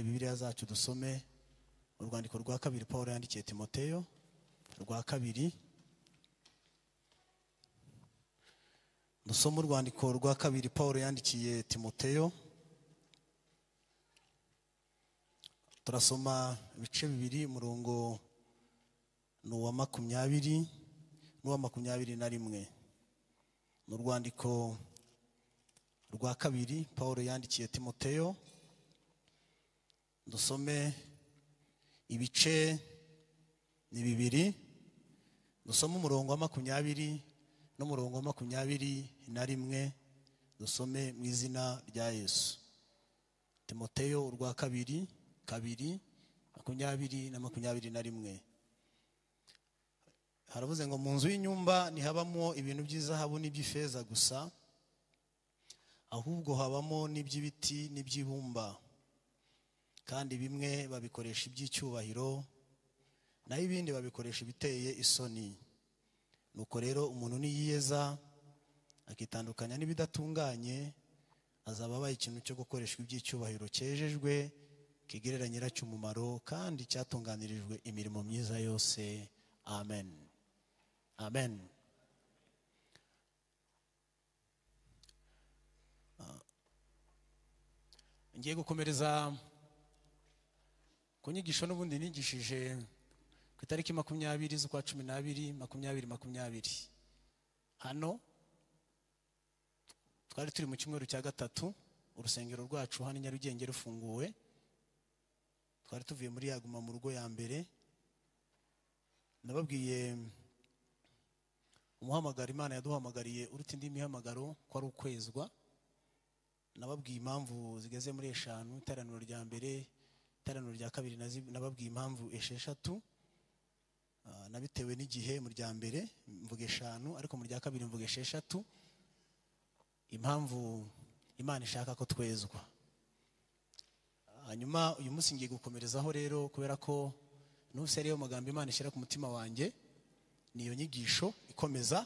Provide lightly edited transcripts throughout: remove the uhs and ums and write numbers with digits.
twegere Bibiliya zacu dusome urwandiko rwa kabiri Pawulo yandikiye Timoteyo rwa kabiri. Dusome urwandiko rwa kabiri Pawulo yandikiye Timoteyo. Turasoma ibice bibiri, umurongo n'uwa 20 n'uwa 21. Mu rwandiko rwa kabiri Pawulo yandikiye Timoteyo, dusome ibice ni bibiri. Dusome umurongo wa 20 n'umurongo wa 21. Dusome mu izina rya Yesu. Timoteyo urwa kabiri 20 na 21. Haravuze ngo mu nzu y'inyumba ntihabamo ibintu by'izahabu n'iby'ifeza gusa, ahubwo habamo n'iby'ibiti n'iby'ibumba, kandi bimwe babikoresha iby'icyubahiro naho ibindi babikoresha ibiteye isoni. Nuko rero umuntu niyiyeza akitandukanya n'ibidatunganye, azaba abaye ikintu cyo gukoreshwa iby'icyubahiro, cyejejwe, kigerera nyiracyo umumaro, kandi cyatunganirijwe imirimo myiza yose. Amen. Amen. Ngiye gukomereza ku nyigisho n'ubundi nigishije ku itariki 20 z'ukwa 12 2020. Hano twari turi mu cyumweru cya gatatu, urusengero rwacu hano Nyarugenge rufunguwe. Twari tuvuye muri yaguma mu rugo ya mbere. Nababwiye umuhamagaro Imana yaduhamagariye uruti indi mihamagaro ko ari ukwezwa. Nababwiye impamvu zigeze muri 5, iteraniro rya mbere, iteraniro rya kabiri, nababwiye impamvu 6. Nabitewe n'igihe mu rya mbere mvuge 5, ariko mu rya kabiri mvuge 6. Impamvu Imana ishaka ko twezwa. Hanyuma uyu munsi ngiye gukomerezaho rero, kubera ko n'ubuse ariyo magambo Imana ishyira ku mutima wanjye, niyo nyigisho ikomeza.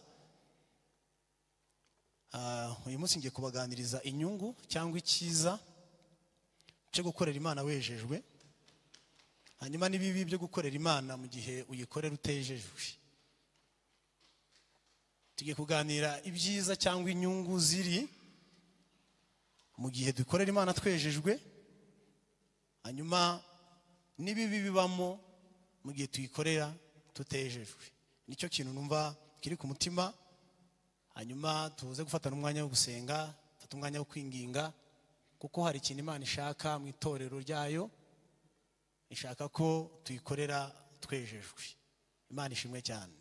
Uyu munsi ngiye kubaganiriza inyungu cyangwa icyiza cyo gukorera Imana wejejwe, hanyuma n'ibibi byo gukorera Imana mu gihe uyikorera utejejwe. Tugiye kuganira ibyiza cyangwa inyungu ziri mu gihe dukorera Imana twejejwe, hanyuma n'ibibi bibamo mu gihe tuyikorera tutejejwe. Nicyo kintu numva kiri ku mutima. Hanyuma tuze gufata n'umwanya wo gusenga, fata umwanya wo kwinginga, kuko hari ikintu Imana ishaka mu itorero ryayo. Ishaka ko tuyikorera twejejwe. Imana ishimwe cyane.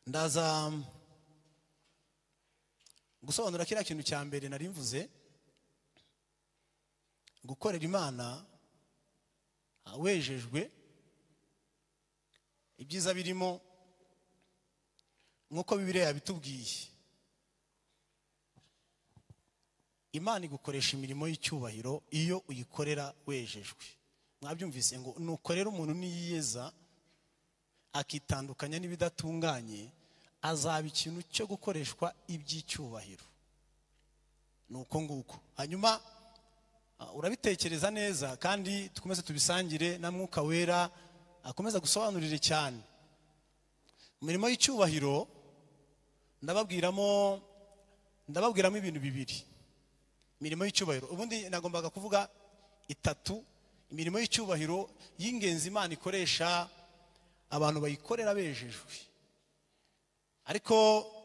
Ndaza gusobanura kiriya kintu cya mbere nari mvuze, gukorera Imana wejejwe, ibyiza birimo nk'uko Bibiliya yabitubwiye. Imana igukoresha imirimo y'icyubahiro iyo uyikorera wejejwe. Mwabyumvise ngo nukorera umuntu niyiyeza akitandukanya n'ibidatunganye, azaba ikintu cyo gukoreshwa iby'icyubahiro. Nuko nguko. Hanyuma urabitekereza neza, kandi tukomeze tubisangire na Mwuka Wera akomeza gusobanurire cyane. Imirimo y'icyubahiro ndababwiramo ibintu bibiri. Imirimo y'icyubahiro, ubundi nagombaga kuvuga 3. Imirimo y'icyubahiro y'ingenzi Imana ikoresha abantu bayikorera bejejwe, ariko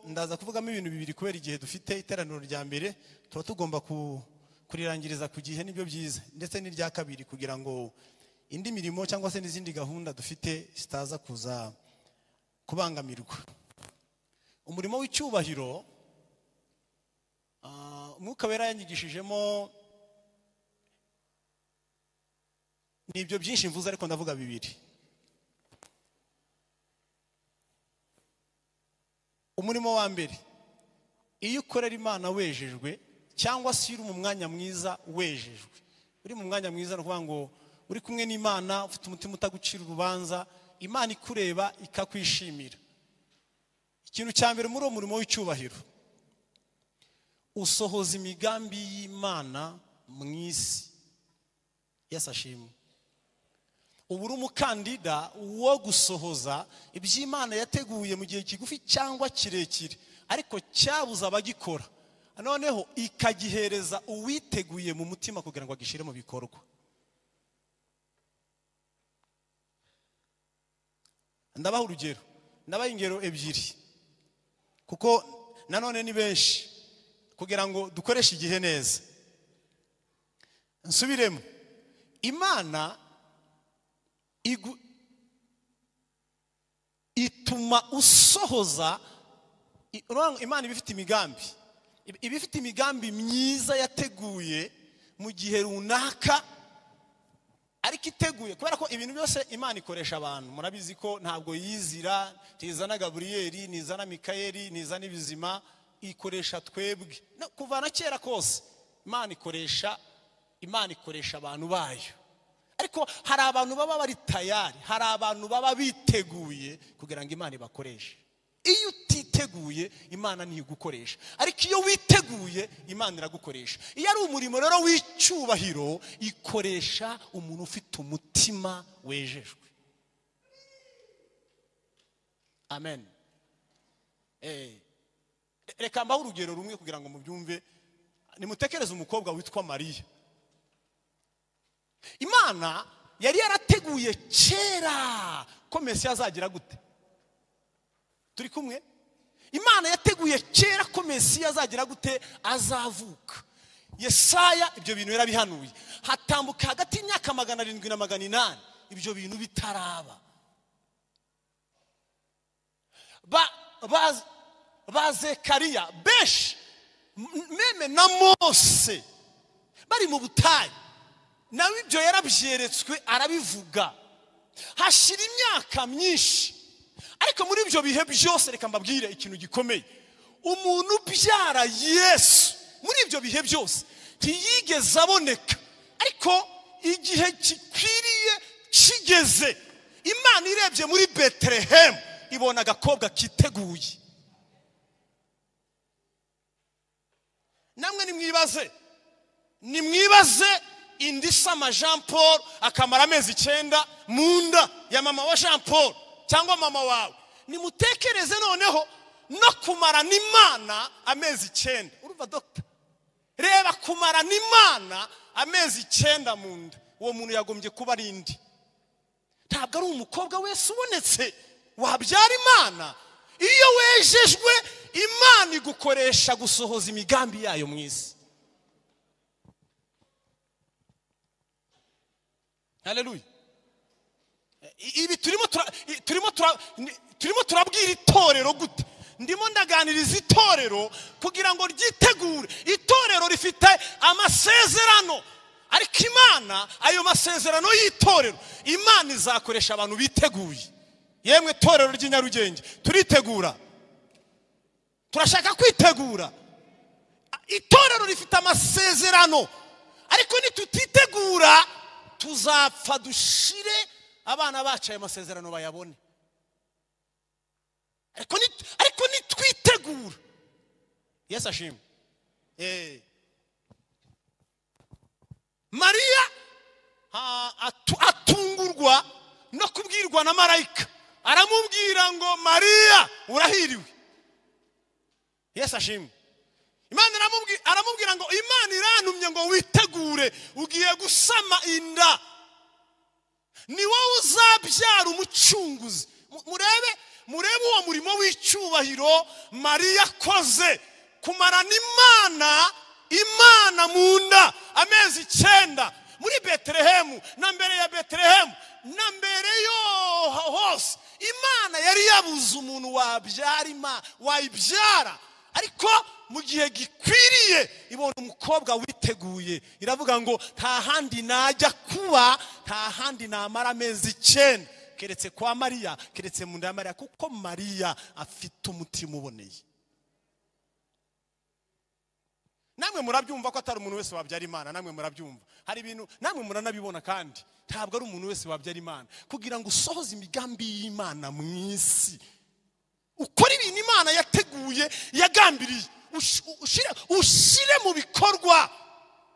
ndaza kuvugamo ibintu bibiri kubera igihe dufite. Iteraniro rya mbere tuba tugomba kurirangiriza ku gihe, nibyo byiza, ndetse n'irya kabiri, kugira ngo indi mirimo cyangwa se n'izindi gahunda dufite zitaza kuza kubangamirwa. Umurimo w'icyubahiro, Umwuka Wera yanyigishijemo nibyo byinshi mvuze, ariko ndavuga bibiri. Umurimo wa mbere, iyo ukorera Imana wejejwe, cyangwa se uri mu mwanya mwiza wejejwe. Uri mu mwanya mwiza, no kuvuga ngo uri kumwe n'Imana, ufite umutima utagucira urubanza, Imana ikureba ikakwishimira. Ikintu cya mbere muri uwo murimo w'icyubahiro, usohoza imigambi y'Imana mu isi. Yesu ashimwe. Ubu uri umukandida wo gusohoza iby'Imana yateguye mu gihe kigufi cyangwa kirekire, ariko cyabuza abagikora, noneho ikagihereza uwiteguye mu mutima kugira ngo agishire mu bikorwa. Ndabaha urugero, ndabaha ingero ebyiri kuko nanone ni benshi kugira ngo dukoreshe igihe neza. Nsubiremo, Imana ituma usohoza. Imana ibifite imigambi myiza yateguye mu gihe runaka, ariko iteguye kubera ko ibintu byose Imana ikoresha abantu. Murabizi ko ntabwo yizira, tizana Gaburiyeli, nizana Mikayeli, nizana ibizima, ikoresha twebwe. Kuva na kera kose Imana ikoresha abantu bayo, ariko hari abantu baba bari tayari, hari abantu baba biteguye kugira ngo Imana ibakoreshe. Iyo utiteguye Imana ntigukoresha, ariko iyo witeguye Imana iragukoresha. Iyo ari umurimo rero w'icyubahiro, ikoresha umuntu ufite umutima wejejwe. Amen. Reka mbaho urugero rumwe kugira ngo mubyumve. Nimutekereze umukobwa witwa Mariya. Imana yari yarateguye kera ko Mesiya azagira gute. Turi kumwe? Imana yateguye kera ko Mesiya azagira gute, azavuka. Yesaya ibyo bintu yarabihanuye, hatambuka hagati y'imyaka 700 na 800 ibyo bintu bitaraba. Ba Zekariya benshi, meme na Mose bari mu butayu, nawe ibyo yarabyeretswe arabivuga. Hashira imyaka myinshi, ariko muri ibyo bihe byose reka mbabwire ikintu gikomeye. Umuntu ubyara Yesu muri ibyo bihe byose ntiyigeze aboneka, ariko igihe gikwiriye kigeze, Imana irebye muri Betelehemu ibona agakobwa kiteguye. Namwe nimwibaze Indisama Jean Paul akamara amezi 9 mu nda ya mama wa Jean Paul cyangwa mama wawe. Nimutekereze noneho no kumara n'Imana amezi 9. Urumva doctor? Reba kumara n'Imana amezi 9 mu nda. Uwo muntu yagombye kuba ari indi. Ntabwo ari umukobwa wese ubonetse wabyara Imana. Iyo wejejwe, Imana igukoresha gusohoza imigambi yayo mu isi. Haleluya. Ibi turimo turabwira itorero gute? Ndimo ndaganiriza itorero kugira ngo ryitegure. Itorero rifite amasezerano, ariko Imana ayo masezerano y'itorero Imana izakoresha abantu biteguye. Yemwe torero ry'Inyarugenge turitegura, turashaka kwitegura. Itorero rifite amasezerano, ariko nitutitegura tuzapfa dushire, abana bacu ayo masezerano bayabone. Ariko nitwitegura. Yesu ashimwe. Mariya atungurwa no kubwirwa na marayika, aramubwira ngo Mariya urahiriwe. Yesu ashimwe. Imana aramubwira ngo Imana irantumye ngo witegure, ugiye gusama inda, ni wowe uzabyara umucunguzi. Murebe uwo murimo w'icyubahiro Mariya akoze, kumara n'Imana mu nda amezi 9 muri Betelehemu, na mbere ya Betelehemu, na mbere yo hose. Imana yari yabuze umuntu wayibyara, ariko mu gihe gikwiriye ibona umukobwa witeguye. Iravuga ngo nta handi najya kuba, nta handi namara amezi 9 keretse kwa Mariya, keretse mu nda ya Mariya, kuko Mariya afite umutima uboneye. Namwe murabyumva ko atari umuntu wese wabyara Imana. Namwe murabyumva, hari ibintu namwe muranabibona, kandi ntabwo ari umuntu wese wabyara Imana. Kugira ngo usohoze imigambi y'Imana mu isi, ukora ibintu Imana yateguye, yagambiriye, ushire mu bikorwa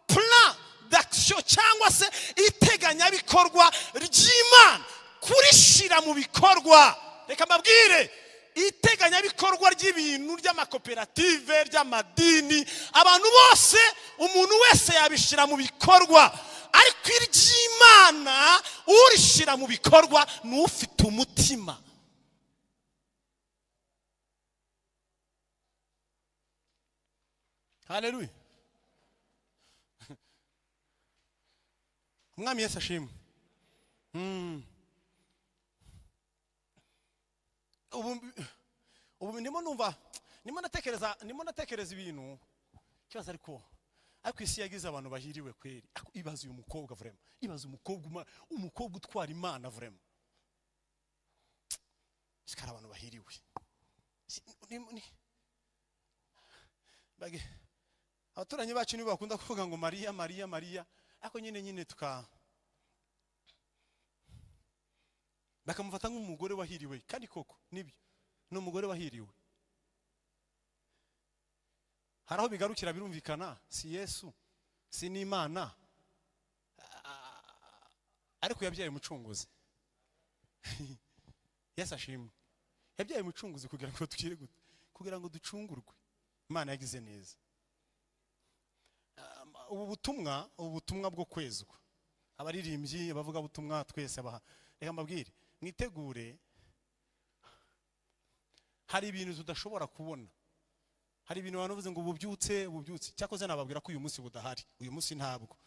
plan d'action cyangwa se iteganyabikorwa ry'Imana kurishira mu bikorwa. Reka mbabwire, iteganyabikorwa ry'ibintu ry'amakoperative, ry'amadini, abantu bose, umuntu wese yabishira mu bikorwa, ariko iry'Imana urishira mu bikorwa n'ufite umutima. Haleluya. Mwami Yesu ashimwe. Ubu ndimo natekereza ibintu kibazo, ariko isi yagize abantu bahiriwe kweri. Ibaza uyu mukobwa vraiment, ibaza umukobwa utwara Imana vraiment. Sikara abantu bahiriwe. Bage abaturanyi bacu nibo bakunda kuvuga ngo Maria Maria Maria, ako nyine bakamufata nk'umugore wahiriwe, kandi koko nibyo, no umugore wahiriwe. Haraho bigarukira birumvikana, si Yesu, si n'Imana, ariko yabyaye umucunguzi. Yesu ashimwe. Yabyaye umucunguzi kugira ngo tukire gute, kugira ngo ducungurwe. Imana yagize neza. Ubu butumwa bwo kwezwa, abaririmbyi, abavuga butumwa, twese reka mbabwire, mwitegure. Hari ibintu tudashobora kubona, hari ibintu abantu bavuze ngo ububyutse. Cyakoze nababwira ko uyu munsi budahari. Uyu munsi ntabwo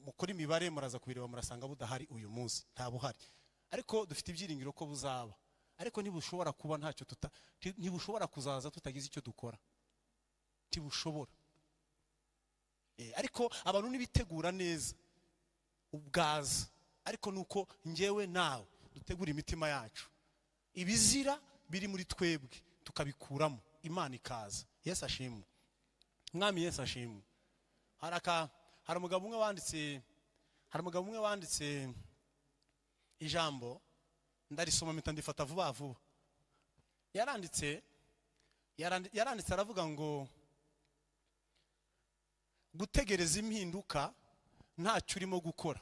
mukora imibare muraza kubireba murasanga budahari. Uyu munsi ntabuhari, ariko dufite ibyiringiro ko buzaba. Ariko ntibushobora kuba ntacyo ntibushobora kuzaza tutagize icyo dukora, ntibushobora. Ariko abantu nibitegura neza ubwaza, ariko nuko njyewe nawe dutegura imitima yacu, ibizira biri muri twebwe tukabikuramo, Imana ikaza. Yesu ashimwe. Mwami Yesu ashimwe. Hari umugabo umwe wanditse ijambo, ndarisoma mpita ndifata vuba vuba. Yaranditse aravuga ngo gutegereza impinduka ntacyo urimo gukora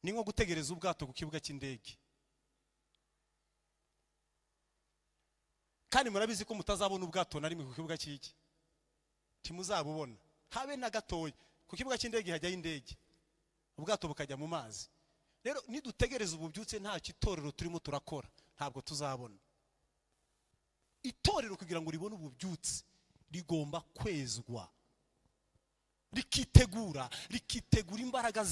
ni nko gutegereza ubwato ku kibuga cy'indege. Kandi murabizi ko mutazabona ubwato na rimwe ku kibuga cy'iki, timuzabubona habe na gatoya. Ku kibuga cy'indege hajyaho indege, ubwato bukajya mu mazi. Rero nidutegereza ububyutse ntacyo itorero turimo turakora, ntabwo tuzabona. Itorero kugira ngo ribone ububyutse rigomba kwezwa, rikitegura imbaraga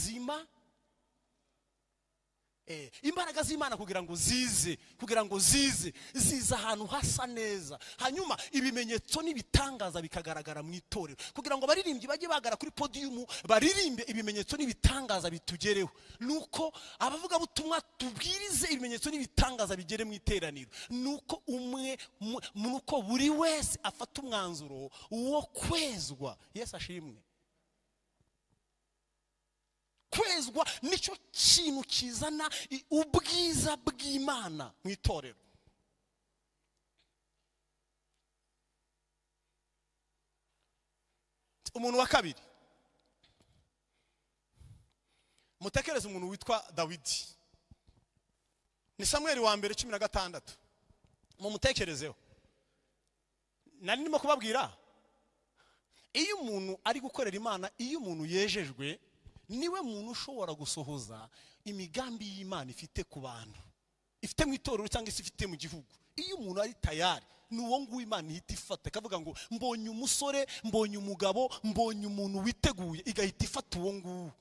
imbaraga z'Imana kugira ngo zize ahantu hasa neza. Hanyuma ibimenyetso n'ibitangaza bikagaragara mu itorero, kugira ngo abaririmbyi bajye bagara kuri podium baririmbe ibimenyetso n'ibitangaza bitugereho. Nuko abavuga butumwa tubwirize ibimenyetso n'ibitangaza bigere mu iteraniro. Nuko buri wese afata umwanzuro wo kwezwa. Yesu ashimwe. Kwezwa nicyo kintu kizana ubwiza bw'Imana mu itorero. Umuntu wa kabiri, mutekereze umuntu witwa Dawidi. Ni Samuel wa mbere 16. Mumutekerezeho. Nari ndimo kubabwira, iyo umuntu ari gukorera Imana, iyo umuntu yejejwe, niwe muntu ushobora gusohoza imigambi y'Imana ifite ku bantu, ifite mu itorero cyangwa se ifite mu gihugu. Iyo umuntu ari tayari, nuwo nguwo Imana ihita ifata, kavuga ngo mbonye umusore, mbonye umugabo, mbonye umuntu witeguye, igahita ifata uwo nguwo.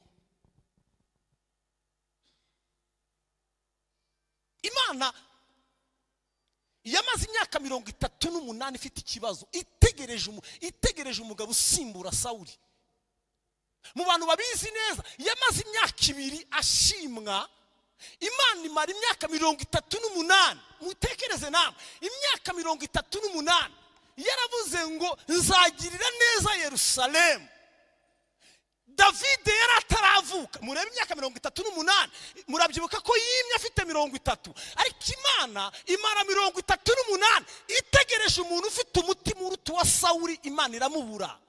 Imana yamaze imyaka 38 ifite ikibazo, itegereje umugabo usimbura Sawuli. Mu bantu babizi neza, yamaze imyaka 2 ashimwa. Imana imara imyaka 38. Mutekereze namwe, imyaka 38 yaravuze ngo nzagirira neza Yerusalemu. David yari ataravuka, murebe imyaka 38, murabyibuka ko yimye afite 30. Ariko Imana imara 38 itegereje umuntu ufite umutima uruta wa Sawuli, Imana iramubura.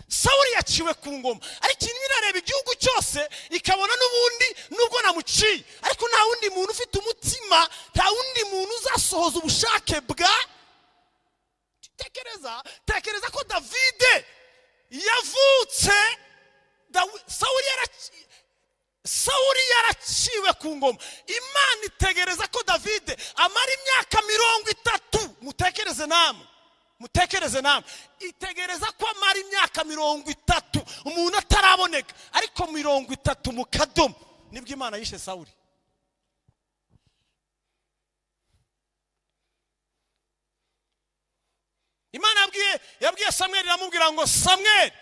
Sawuli yaciwe ku ngoma, ariko irareba igihugu cyose ikabona n'ubundi nubwo namuciye, ariko nta wundi muntu ufite umutima, nta wundi muntu uzasohoza ubushake bwa. Tekereza ko Davide yavutse, Sawuli yaraciwe ku ngoma, Imana itegereza ko Davide amara imyaka 30. Mutekereze namwe, itegereza ko amara imyaka 30 umuntu ataraboneka, ariko 30 mu kadomo nibwo Imana yishe Sawuli. Imana yabwiye Samweli, iramubwira ngo Samweli,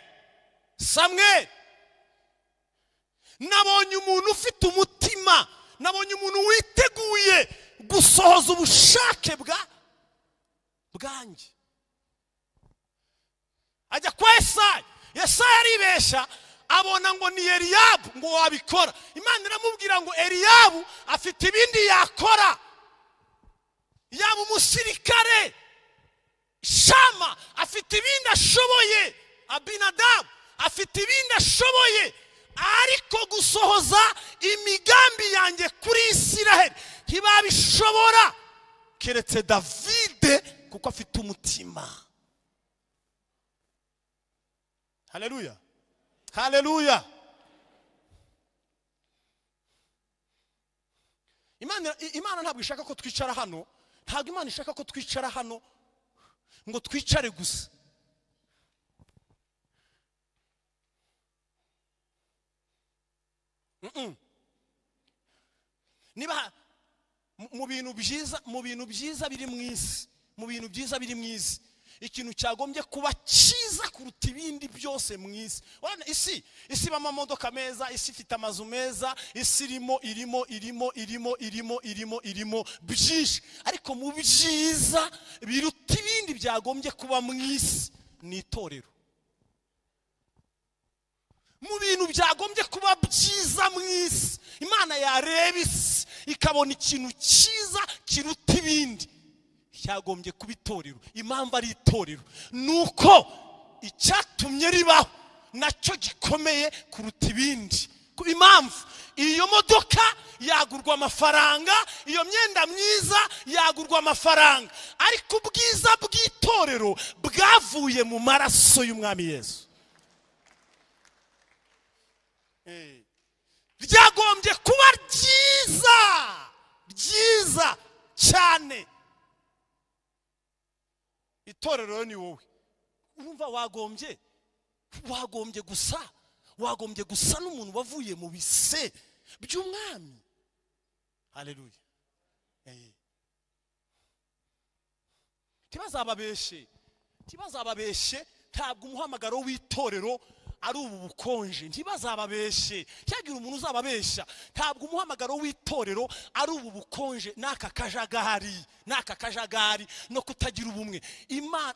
nabonye umuntu ufite umutima, nabonye umuntu witeguye gusohoza ubushake bwanjye. Ajya kwa Yesaya aribesha, abona ngo ni Eliyabu ngo wabikora. Imana iramubwira ngo Eliyabu afite ibindi yakora, yaba umusirikare. Shama afite ibindi ashoboye, Abinadabu afite ibindi ashoboye, ariko gusohoza imigambi yanjye kuri Isiraheli ntibabishobora keretse Davide, kuko afite umutima. Haleluya, haleluya. Imana ntabwo ishaka ko twicara hano, ntabwo Imana ishaka ko twicara hano ngo twicare gusa. Niba mu bintu byiza biri mu isi, ikintu cyagombye kuba cyiza kuruta ibindi byose mu isi. Urabona isi bama modoka meza, isi ifite amazu meza, isi irimo byinshi, ariko mu byiza biruta ibindi byagombye kuba mu isi ni itorero. Mu bintu byagombye kuba byiza mu isi, Imana yareba isi ikabona ikintu cyiza kiruta ibindi, cyagombye kuba itorero. Impamvu ari itorero nuko icyatumye ribaho nacyo gikomeye kuruta ibindi. Impamvu iyo modoka yagurwa amafaranga, iyo myenda myiza yagurwa amafaranga, ariko ubwiza bw'itorero bwavuye mu maraso y'Umwami Yesu. Ryagombye kuba ryiza cyane. Itorero ni wowe. Urumva wagombye gusa n'umuntu wavuye mu bise by'Umwami. Haleluya. Tibazababeshe, ntabwo umuhamagaro w'itorero ari ubu bukonje. Ntibazababeshe, cyagira umuntu uzababesha. Ntabwo umuhamagaro w'itorero ari ubu bukonje, n'aka kajagari no kutagira ubumwe.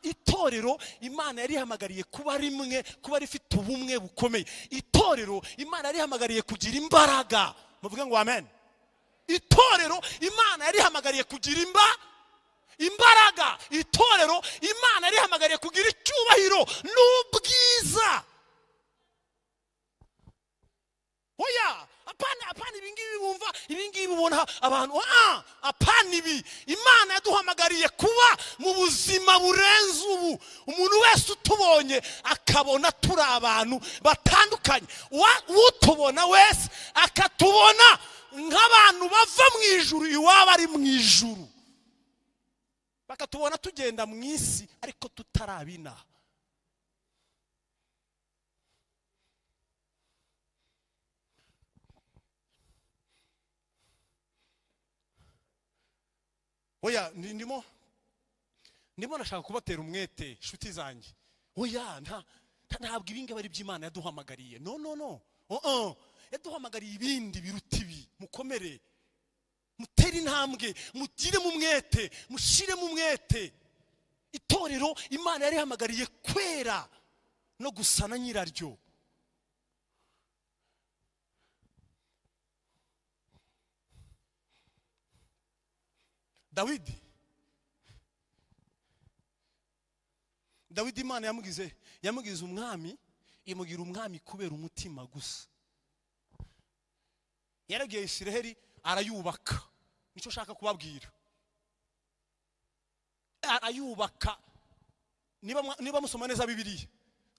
Itorero Imana yari ihamagariye kuba rimwe, kuba rifite ubumwe bukomeye. Itorero Imana yari ihamagariye kugira imbaraga. Muvuge ngo amen. Itorero Imana yari ihamagariye kugira imbaraga. Itorero Imana yari ihamagariye kugira icyubahiro n'ubwiza. Oya, apana ibingibi bumva, ibingibi ubona abantu, apana ibi. Imana yaduhamagariye kuba mu buzima burenze ubu. Umuntu wese utubonye akabona turi abantu batandukanye. Utubona wese akatubona nk'abantu bava mu ijuru iwabo ari mu ijuru. Bakatubona tugenda mu isi ariko tutarabina. Oya, ndimo nashaka kubatera umwete inshuti zanjye. Oya, ntabwo ibingi bari by'Imana yaduhamagariye. No. Yaduhamagariye ibindi biruta ibi. Mukomere, mutere intambwe, mugire mu mwete, mushire mu mwete. Itorero Imana yari ihamagariye kwera no gusana nyiraryo. Dawidi Imana yamugize umwami, imugira umwami kubera umutima gusa. Yaragiye Isiraheli arayubaka, nicyo shaka kubabwira. Arayubaka. Niba musoma neza Bibiliya,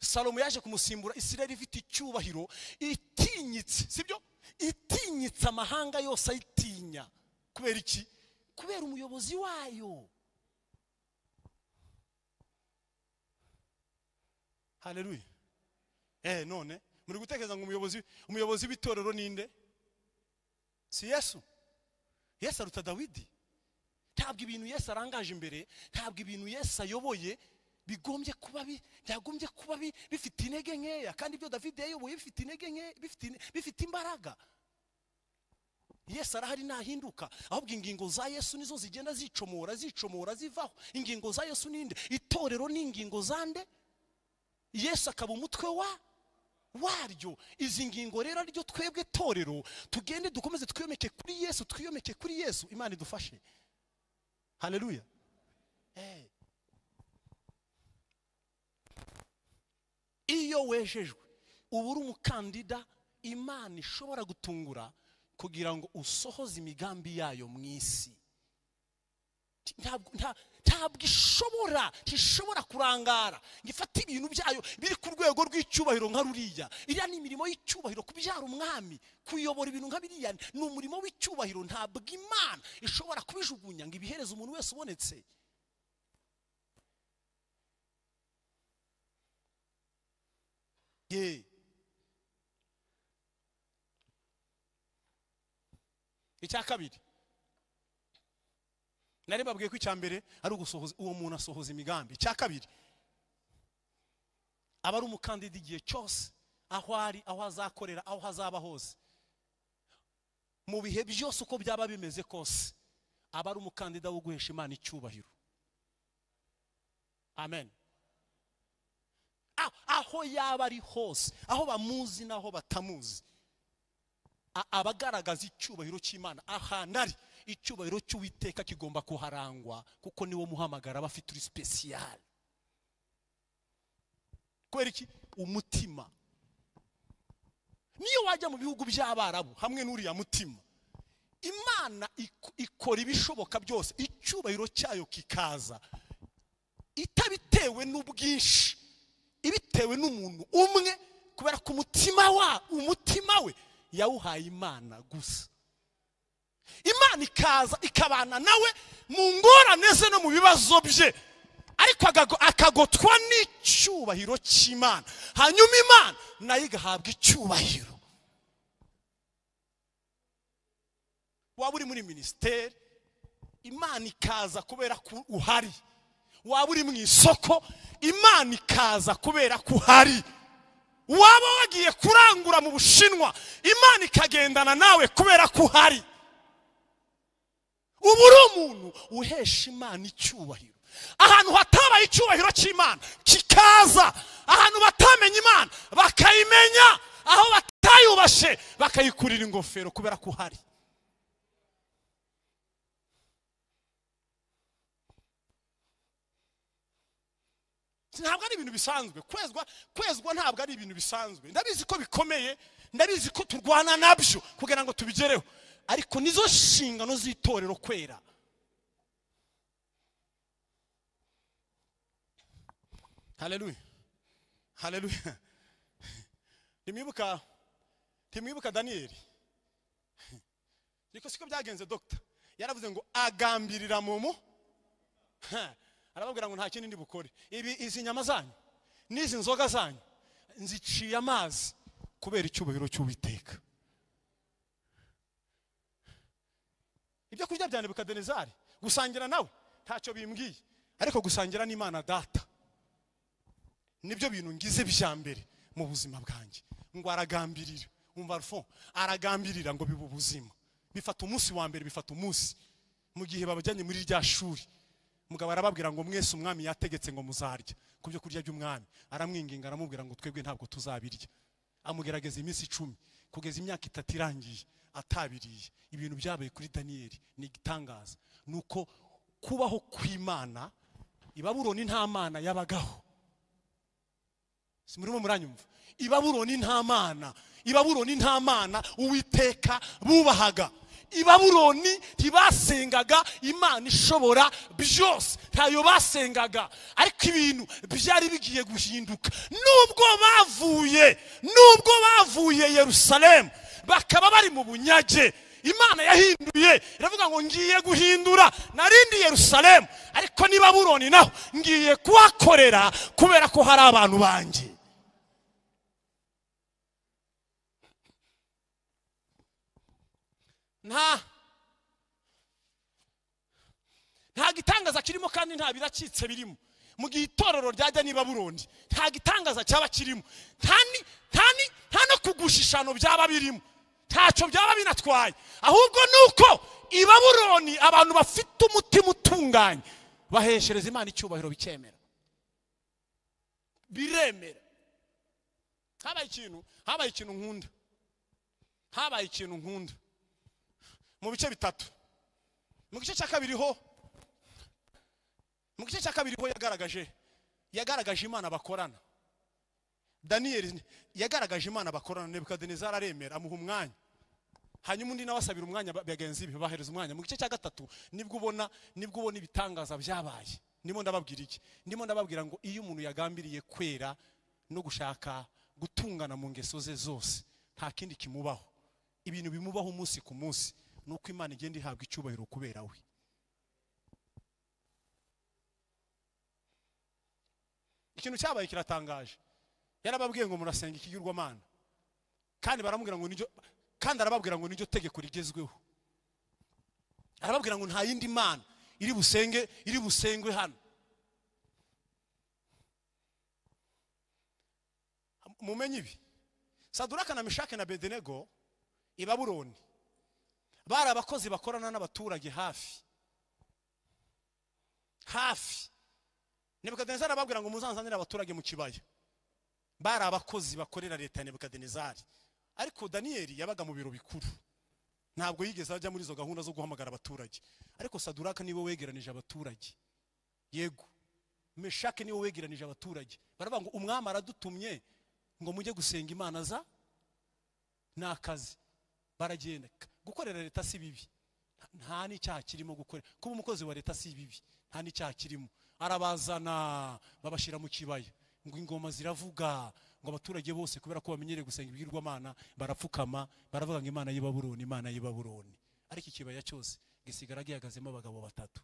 Salomo yaje kumusimbura Isiraheli ifite icyubahiro, itinyitse, sibyo? Itinyitse amahanga yose ayitinya. Kubera iki? Kubera umuyobozi wayo. Haleluya. None muri gutekereza ngo umuyobozi w'itorero ninde? Si Yesu. Yesu aruta Dawidi. Ntabwo ibintu Yesu arangaje imbere, ntabwo ibintu Yesu ayoboye bigombye kuba bifite intege nkeya, kandi ibyo David yayoboye bifite intege nkeya, bifite imbaraga. Yesu arahari nahinduka, ahubwo ingingo za Yesu nizo zigenda zicomora zivaho. Ingingo za Yesu ninde? Itorero ni ingingo zande, Yesu akaba umutwe waryo. Izi ngingo rero ryo twebwe torero tugende dukomeze twiyomeke kuri Yesu, Imana idufashe. Haleluya. Iyo wejejwe ubu uri umukandida Imana ishobora gutungura kugira ngo usohoze imigambi yayo mu isi. Ntabwo ishobora kurangara ngifata ibintu byayo biri ku rwego rw'icyubahiro nka ruriya. Iriya ni imirimo y'icyubahiro, kubyara umwami, kuyobora ibintu nka biriya ni umurimo w'icyubahiro. Ntabwo Imana ishobora kubijugunya ngo ibihereze umuntu wese ubonetse. Icya kabiri, nari babwiye ko icya mbere ari ugusohoza, uwo muntu asohoza imigambi. Icya kabiri, aba ari umukandida igihe cyose, aho ari, aho azakorera, aho hazaba hose, mu bihe byose uko byaba bimeze kose, aba ari umukandida wo guhesha Imana icyubahiro. Amen. Aho yaba ari hose, aho bamuzi naho batamuzi, abagaragaza icyubahiro cy'Imana. Ahantu ari, icyubahiro cy'Uwiteka kigomba kuharangwa, kuko niwo muhamagara abafite uri special. Kubera iki? Umutima. Niyo wajya mu bihugu by'Abarabu hamwe n'uriya mutima, Imana ikora ibishoboka byose icyubahiro cyayo kikaza, itabitewe n'ubwinshi, ibitewe n'umuntu umwe, kubera ko umutima we yawuhaye Imana gusa. Imana ikaza ikabana nawe mu ngorane ze no mu bibazo bye, ariko akagotwa n'icyubahiro cy'Imana, hanyuma Imana nayo igahabwa icyubahiro. Waba uri muri ministeri, Imana ikaza kubera ko uhari. Waba uri mu isoko, Imana ikaza kubera ko uhari. Waba wagiye kurangura mu Bushinwa, Imana ikagendana nawe kubera ko uhari. Ubu uri umuntu uhesha Imana icyubahiro. Ahantu hatabaye icyubahiro cy'Imana kikaza, ahantu batamenye Imana bakayimenya, aho batayubashe bakayikurira ingofero kubera ko uhari. Ntabwo ari ibintu bisanzwe. Kwezwa ntabwo ari ibintu bisanzwe. Ndabizi ko bikomeye, ndabizi ko turwana nabyo kugira ngo tubigereho, ariko nizo nshingano z'itorero kwera. Haleluya. Haleluya. Ntimwibuka Daniyeli? Niko siko byagenze. Dr. yaravuze ngo agambirira mumu, arababwira ngo nta kindi ndi bukore. Izi nyama zanyu n'izi nzoga zanyu nziciye amazi kubera icyubahiro cy'Uwiteka. Ibyo kurya bya Nebukadinezari gusangira nawe ntacyo bimbwiye, ariko gusangira n'Imana Data nibyo bintu ngize bya mbere mu buzima bwanjye. Ngo aragambirira, umva rufo, aragambirira ngo bibe ubuzima. Bifata umunsi wa mbere, bifata umunsi mu gihe babajyanye muri rya shuri. Mugabo arababwira ngo mwese umwami yategetse ngo muzarya ku byo kurya by'umwami. Aramwinginga aramubwira ngo twebwe ntabwo tuzabirya. Amugerageza iminsi 10 kugeza imyaka 3 irangiye atabiriye. Ibintu byabaye kuri Daniyeli ni igitangaza. Nuko kubaho kw'Imana i Babuloni nta mana yabagaho. murimo muranyumva? I Babuloni nta mana, i Babuloni nta mana Uwiteka bubahaga. I Babuloni ntibasengaga Imana ishobora byose, ntayo basengaga. Ariko ibintu byari bigiye guhinduka nubwo bavuye Yerusalemu bakaba bari mu bunyage. Imana yahinduye iravuga ngo ngiye guhindura narindi Yerusalemu, ariko ni Babuloni naho ngiye kuhakorera kubera ko hari abantu banje. nta gitangaza kirimo kandi nta biracitse birimo. Mu gihe itorero ryajya ni Babuloni nta gitangaza cyaba kirimo, nta no kugushishano byaba birimo, ntacyo byaba binatwaye. Ahubwo nuko i Babuloni abantu bafite umutima utunganye baheshereza Imana icyubahiro bikemera, biremera. Habaye ikintu nkunda mu bice bitatu. Mu gice cya kabiri ho yagaragaje Imana bakorana. Daniel yagaragaje Imana bakorana. Nebukadinezari aremera, amuha umwanya. Hanyuma undi nawe asabira umwanya bagenzi be bahereza umwanya. Mu gice cya gatatu nibwo ubona ibitangaza byabaye. Ndimo ndababwira ngo iyo umuntu yagambiriye kwera no gushaka gutungana mu ngeso ze zose, nta kindi kimubaho. Ibintu bimubaho umunsi ku munsi nuko Imana igenda ihabwa icyubahiro kubera we. Ikintu cyabaye kiratangaje. Yarababwiye ngo murasenga ikigirwamana, kandi baramubwira ngo arababwira ngo niryo tegeko rigezweho. Arababwira ngo nta yindi mana iri busengwe hano. Mumenye ibi, Saduraka na Meshaki na Abedenego i Babuloni bari abakozi bakorana n'abaturage hafi. Nebukadinezari arababwira ngo muzanzanire abaturage mu kibaya. Bari abakozi bakorera leta ya Nebukadinezari. Ariko Daniel yabaga mu biro bikuru, ntabwo yigeze ajya muri izo gahunda zo guhamagara abaturage. Ariko Saduraka niwe wegeranije abaturage, yego. Meshaki niwe wegeranije abaturage. Baravuga ngo umwami aradutumye ngo mujye gusenga Imana za n'akazi. Baragenda. Gukorera leta si bibi, nta n'icyaha kirimo gukora. Kuba umukozi wa leta si bibi, nta n'icyaha kirimo. Arabazana babashira mu kibaya, ngo ingoma ziravuga, ngo abaturage bose kubera ko bamenyereye gusenga ibigirwamana barapfukama, baravuga ngo Imana y'i Babuloni, Imana y'i Babuloni. Ariko ikibaya cyose gisigara gihagazemo abagabo batatu.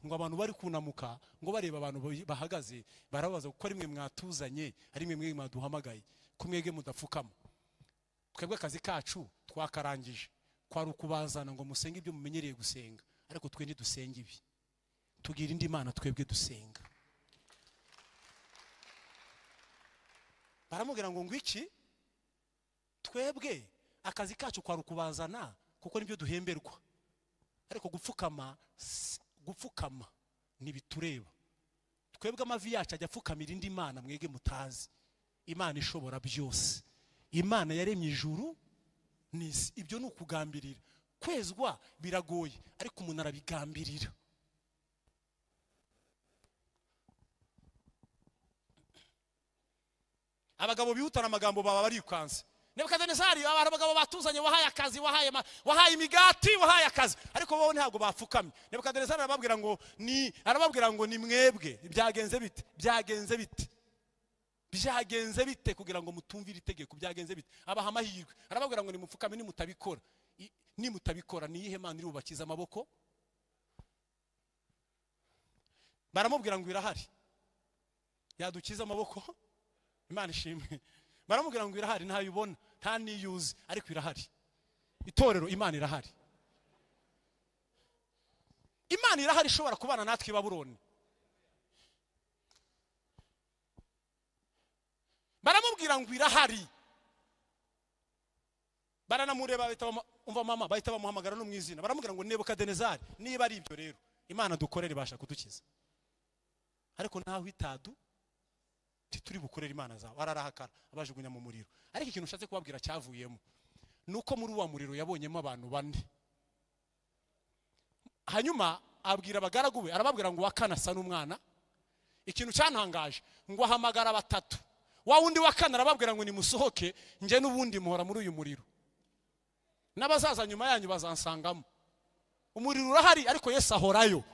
Ngo abantu bari kunamuka, ngo bareba abantu bahagaze, barabaza ko ari mwe mwatuzanye, ari mwe mwaduhamagaye, ko mwege mudapfukama. Twebwe akazi kacu twakarangije, kwari ukubazana ngo musenge ibyo mumenyereye gusenga, ariko twe ntidusenga ibi, tugira indi Mana twebwe dusenga. Baramubwira ngo ngwiki, twebwe akazi kacu kwari ukubazana kuko nibyo duhemberwa, ariko gupfukama ntibitureba. Twebwe amavi yacu ajya apfukamira indi Mana mwege mutazi, Imana ishobora byose, Imana yaremye ijuru n'isi. Ibyo ni ukugambirira. Kwezwa biragoye, ariko umuntu arabigambirira. Abagabo bihutana amagambo baba barikanze. Nebukadinezari abagabo batuzanye, wahaye akazi, wahaye imigati, wahaye akazi, ariko bo ntabwo bapfukamye. Nebukadinezari arababwira ngo ni mwebwe byagenze bite kugira ngo mutumvire itegeko, byagenze bite? Abaha amahirwe, arababwira ngo nimupfukame, nimutabikora niyihe Mana iri bubakiza amaboko? Baramubwira ngo irahari yadukiza amaboko, Imana ishimwe. Baramubwira ngo irahari, ntayibona, nta niyuzi, ariko irahari. Itorero, Imana irahari. Imana irahari ishobora kubana natwe i Babuloni. Baramubwira ngo irahari. Baranamureba bahita bamuhamagara no mu izina. Baramubwira ngo Nebukadinezari, niba ari ibyo rero Imana dukorera ibasha kudukiza, ariko naho itadu turi bukorera Imana zawe. Ararahakara, abajugunya mu muriro. Ariko ikintu ushatse kubabwira cyavuyemo nuko muri uwa muriro yabonyemo abantu bane. Hanyuma abwira abagaragu be, arababwira ngo wakana asa n'umwana. Ikintu cyantangaje ngo ahamagara batatu, wa wundi wa kane arababwira ngo nimusohoke nje n'ubundi muhora muri uyu muriro, n'abazaza nyuma yanyu bazansangamo. Umuriro urahari ariko Yesu ahorayo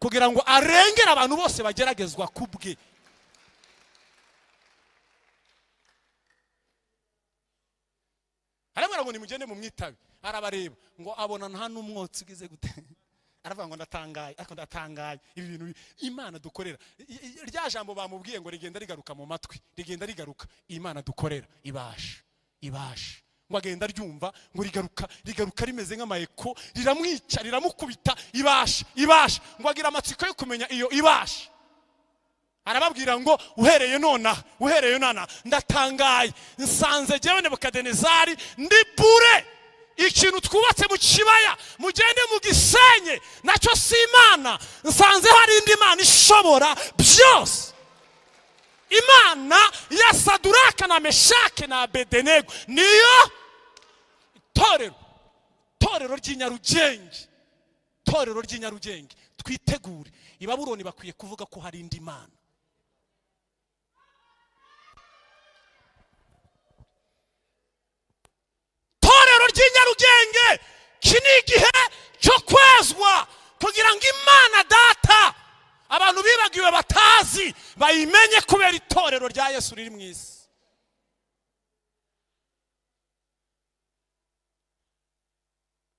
kugira ngo arengere abantu bose bageragezwa kubwe. Arabwira ngo nimugende mu mwitabe, arabareba ngo abona nta n'umwotsi ugize gute. Aravuga ngo ndatangaye, ariko ndatangaye ibi bintu Imana dukorera. Rya jambo bamubwiye ngo rigenda rigaruka mu matwi, rigenda rigaruka. Imana dukorera ibasha ngo agenda ryumva ngo rigaruka rimeze nk'amayeko, riramwica riramukubita. Ibasha ngo agira amatsiko yo kumenya iyo ibasha. Arababwira ngo uhereye nona ndatangaye, nsanze jewe Nebukadinezari ndi bure. Ikintu twubatse mu kibaya mugende mu gisenye nacyo si Imana. Nsanze hari indi Mana ishobora byose, Imana ya Saduraka na Meshake na Abedenego. Niyo torero ry'inyarugenge. Twitegure, i Babuloni bakwiye kuvuga ko hari indi Mana. Ry'inyarugenge kini gihe cyo kwezwa kugira ngo Imana Data abantu bibagiwe batazi bayimenye kubera itorero rya Yesu riri mu isi.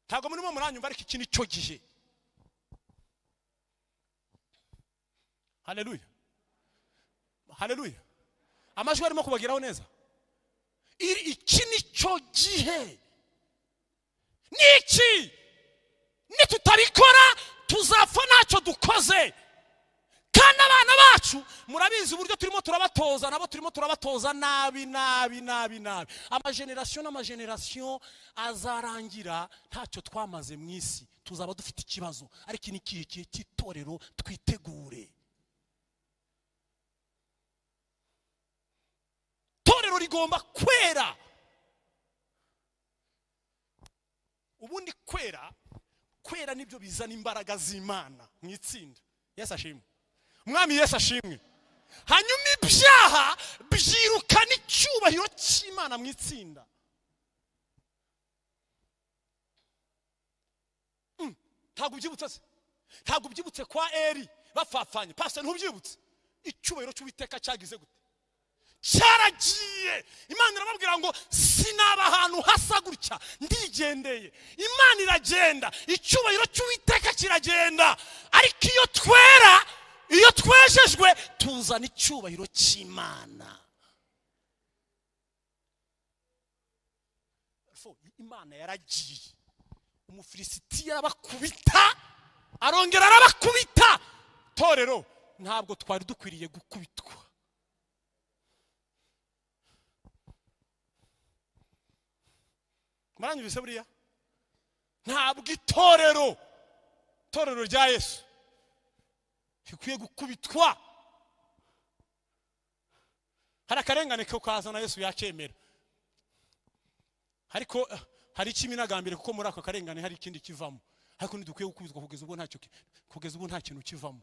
Ntabwo murimo muranyumva ariko iki ni cyo gihe. Haleluya, amajwi arimo kubageraho neza. Iki ni cyo gihe. Niki nitutabikora tuzapfa ntacyo dukoze. Kandi abana bacu murabizi uburyo turimo turabatoza, nabo turimo turabatoza nabi. Amageneration azarangira ntacyo twamaze mu isi, tuzaba dufite ikibazo. Ariko ni ikihe cy'itorero? Twitegure. Torero rigomba kwera. Ubundi kwera nibyo bizana imbaraga z'Imana mu itsinda. Yesu ashimwe, Umwami Yesu ashimwe. Hanyuma ibyaha byirukana icyubahiro cy'Imana mu itsinda. Ntabwo ubyibutse kwa Eli bafafanye. Pastor ntubyibutse icyubahiro cy'Uwiteka cyagize gute? Cyaragiye. Imana irababwira ngo sinaba ahantu hasa gutya, ndigendeye. Imana iragenda, icyubahiro cy'Uwiteka kiragenda. Ariko iyo twejejwe tuzana icyubahiro cy'Imana. Imana yaragiye, Umufilisitiya arabakubita, arongera arabakubita. Torero ntabwo twari dukwiriye gukubitwa. Maranyumvise buriya? Ntabwo itorero rya Yesu ikwiye gukubitwa. Hari akarengane ko kazana Yesu yakemera, ariko hari ikiminagambire kuko muri ako karengane hari ikindi kivamo. Ariko ntidukwiye gukubitwa kugeza ubwo nta kintu kivamo.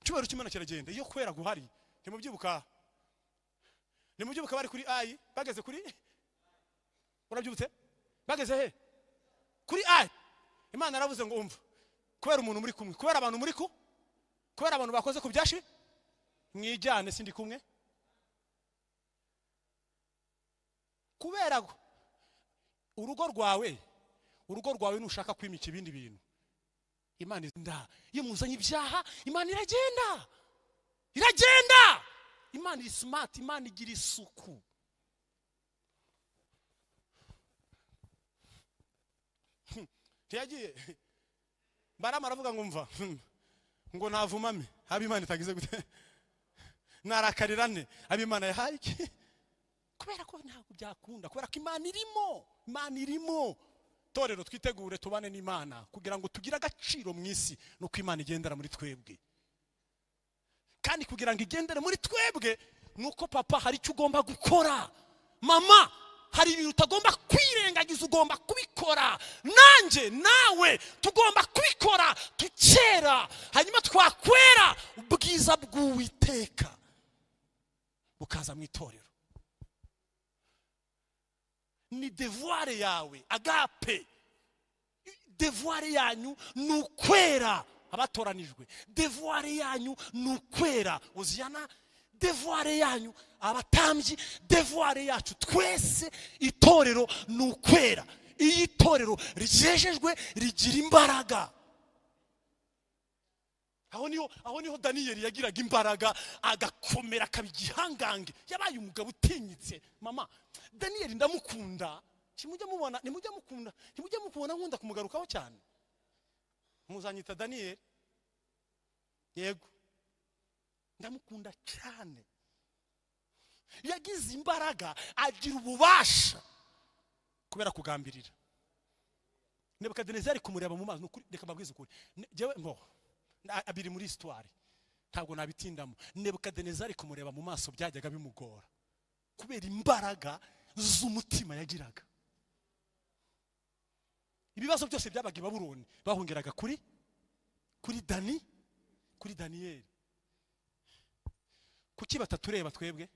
Cyubahiro cy'Imana kiragenda. Iyo kwera guhari, ntimubyibuka bari kuri ayi, bageze kuri, urabyibutse bageze he? Kuri ayi. Imana yaravuze ngo umva, kubera umuntu muri kumwe, kubera abantu bakoze ku byashi, mwijyane sindi kumwe. Kubera urugo rwawe nushaka kwimika ibindi bintu, Imana iyo muzanye ibyaha, Imana iragenda. Imana is smart, Imana igira isuku. Tiyagiye Barama aravuga ngo mva ngo navumame haba Imana itagize gute, narakarirane haba Imana yahaye iki? Kubera ko ntabwo byakunda, kubera ko Imana irimo. Torero twitegure tubane n'Imana kugira ngo tugire agaciro mu isi, nuko Imana igendera muri twebwe. Kandi kugira ngo igendere muri twebwe nuko papa hari icyo ugomba gukora, mama hari ibintu utagomba kwirengagiza, ugomba kubikora. Nanjye nawe tugomba kubikora tukera, hanyuma twakwera ubwiza bw'Uwiteka bukaza mu itorero. Ni devoir yawe, agape. Devoir yanyu ni ukwera abatoranijwe. Devoir yanyu ni ukwera uziyana. Devoir yanyu abatambyi, devoir yacu twese itorero ni ukwera. Iyi torero ryejejwe rigira imbaraga. Aho niho Daniyeli yagiraga imbaraga, agakomera kabigihangange. Yabaye umugabo utinyitse. Mama Daniyeli ndamukunda. Kimujya mubona, nimujya mukubona nkunda kumugarukaho cyane. Muzanyita Daniyeli. Yego. Ndamukunda cyane. Yagize imbaraga, agira ububasha kubera kugambirira. Nebukadinezari kumureba mu maso, reka mbabwize ukuri. Jewe abiri muri histoire ntabwo nabitindamo. Nebukadinezari kumureba mu maso byajyaga bimugora kubera imbaraga z'umutima yagiraga. Ibibazo byose byabaga i Babuloni bahungeraga kuri Daniyeli. Kuki batatureba twebwe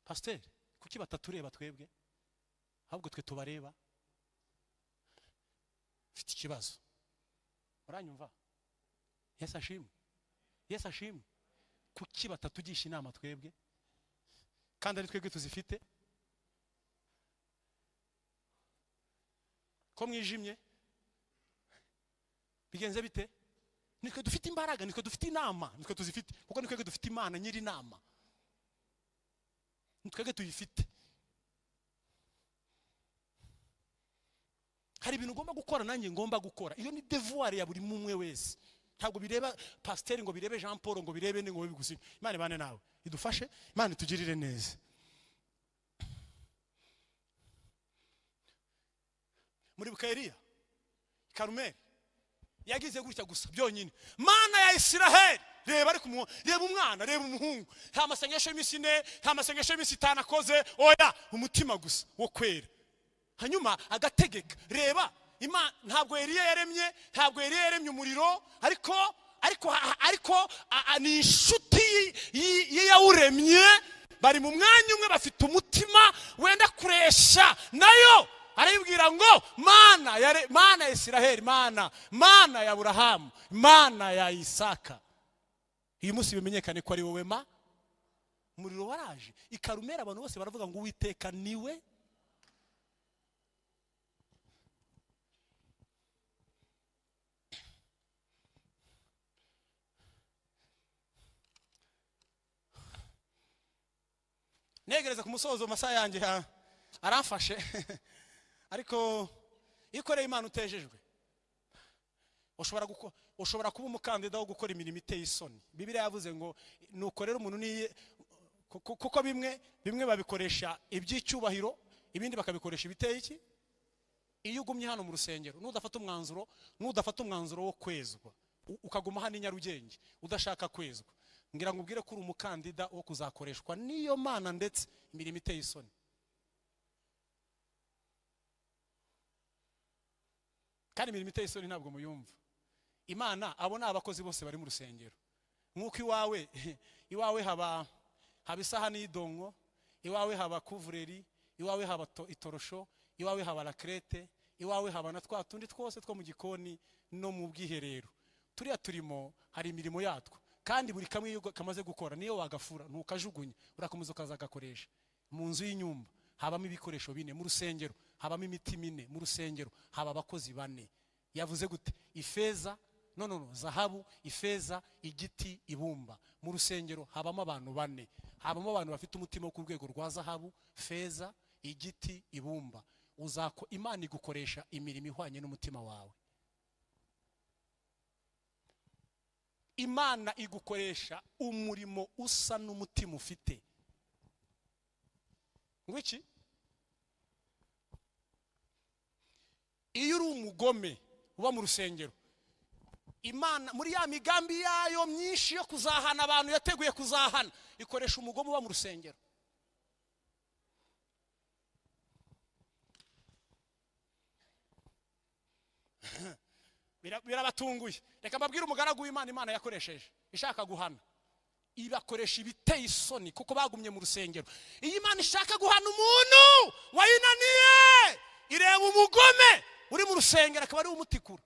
pasteur? Kuki batatureba twebwe ahubwo twe tubareba? Mfite ikibazo, uranyumva? Yesu ashimwe. Kuki batatugisha inama twebwe kandi ari twebwe tuzifite? Ko mwijimye bigenze bite? Nitwe dufite imbaraga, nitwe dufite inama, nitwe tuzifite, kuko nitwe dufite Imana nyiri inama, nitwe tuyifite. Hari ibintu ngomba gukora, nanjye ngomba gukora. Iyo ni devoir ya buri mumwe wese. Ntabwo bireba pasteur, ngo birebe Jean Paul, ngo birebe ngo bigusibe. Imana bane nawe idufashe, Imana itugirire neza. Muri Bukayeriya Karumeli yagize gutya gusa byonyine. Mana ya Isiraheli, reba ari kumwo, reba umwana, reba umuhungu. Nta masengesho y'imisi 4, nta masengesho y'imisi 5 akoze, oya umutima gusa wo kwera. Hanyuma agategeka. Reba Imana ntabwo Eliya yaremye umuriro, ariko ni inshuti yawuremye. Bari mu mwanya umwe, bafite umutima wenda kuresha nayo. Aribwira ngo Mana ya Isiraheli, Mana ya Aburahamu, Mana ya Isaka. Uyu munsi bimenyekane ko ari wowe umuriro waraje i Karumeli. Abantu bose baravuga ngo Uwiteka niwe. Negereza ku musozo, masaha yanjye aramfashe. Ariko ikoreye Imana utejejwe, ushobora kuba umukandida wo gukora imirimo iteye isoni. Bibiliya yavuze ngo nukorera umuntu ni kuko bimwe babikoresha iby'icyubahiro, ibindi bakabikoresha ibiteye iki. Iyo ugumye hano mu rusengero, nudafata umwanzuro wo kwezwa, ukaguma hano i Nyarugenge udashaka kwezwa, ngira ngo ubwire ko uri umukandida wo kuzakoreshwa niyo Mana, ndetse imirimo iteye isoni. Kandi imirimo iteye isoni ntabwo muyumva. Imana abo ni abakozi bose bari mu rusengero. Nk'uko iwawe haba isahani y'idongo, iwawe haba kuvureri, iwawe haba itorosho, iwawe haba lakrete, iwawe haba na twa tundi twose two mu gikoni no mu bwiherero. Turiya turimo hari imirimo yatwo, kandi buri kamwe iyo kamaze gukora niyo wagafura ntukajugunya, urakomeza ukazagakoresha. Mu nzu y'inyumba habamo ibikoresho 4, mu rusengero habamo imiti 4, mu rusengero haba abakozi 4. Yavuze gute? Ifeza, zahabu, ifeza, igiti, ibumba. Mu rusengero habamo abantu 4. Habamo abantu bafite umutima wo ku rwego rwa zahabu, feza, igiti, ibumba. Imana igukoresha imirimo ihwanye n'umutima wawe. Imana igukoresha umurimo usa n'umutima ufite. Ngwiki? Iyo uri umugome uba mu rusengero, Imana muri ya migambi yayo myinshi yo kuzahana abantu yateguye kuzahana, ikoresha umugome uba mu rusengero. birabatunguye. Reka mbabwire umugaragu w'Imana Imana yakoresheje ishaka guhana, ibakoresha ibiteye isoni kuko bagumye mu rusengero. Iyi Imana ishaka guhana umuntu wayinaniye, ireba umugome uri mu rusengero akaba ari umutikura,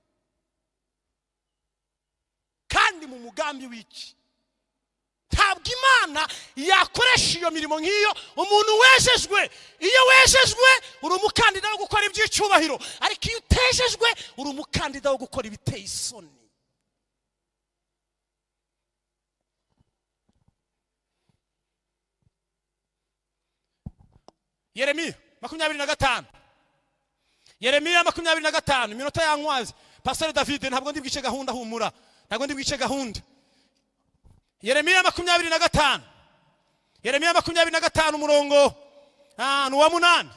kandi mu mugambi w'iki. Ntabwo Imana yakoresha iyo mirimo nk'iyo umuntu wejejwe. Iyo wejejwe uri umukandida wo gukora iby'icyubahiro, ariko iyo utejejwe uri umukandida wo gukora ibiteye isoni. Yeremiya 25, Yeremiya 25, iminota yankwaze. Pastor David, ntabwo ndi bwice gahunda, humura, ntabwo ndi bwice gahunda. Yeremiya 25, Yeremiya 25 umurongo wa 8.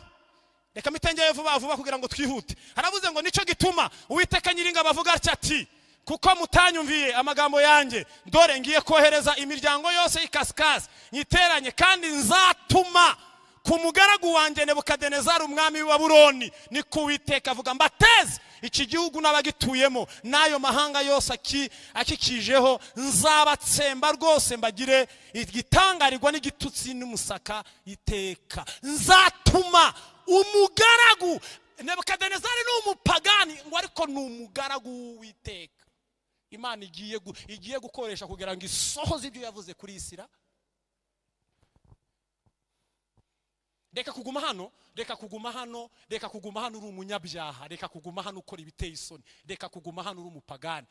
Reka mitengeye vuba vuba kugira ngo twihute. Haravuze ngo nico gituma Uwiteka Nyiringa bavuga ati, kuko mutanyumviye amagambo yanjye, dore ngiye kohereza imiryango yose y'ikasikazi nyiteranye, kandi nzatuma ku mugaragu wanjye Nebukadinezari umwami wa Babuloni, ni ku Uwiteka avuga, mbateze iki gihugu n'abagituyemo n'ayo mahanga yose akikijeho, nzabatsemba rwose mbagire igitangarirwa n'igitutsi n'umusaka iteka. Nzatuma umugaragu, Nebukadinezari ni umupagani ngo ariko ni umugaragu w'Uwiteka. Imana igiye gukoresha kugira ngo isohoze ibyo yavuze kuri Isira. Reka kuguma hano, reka kuguma hano, reka kuguma hano uri umunyabyaha, reka kuguma hano ukora ibiteye isoni, reka kuguma hano uri umupagani.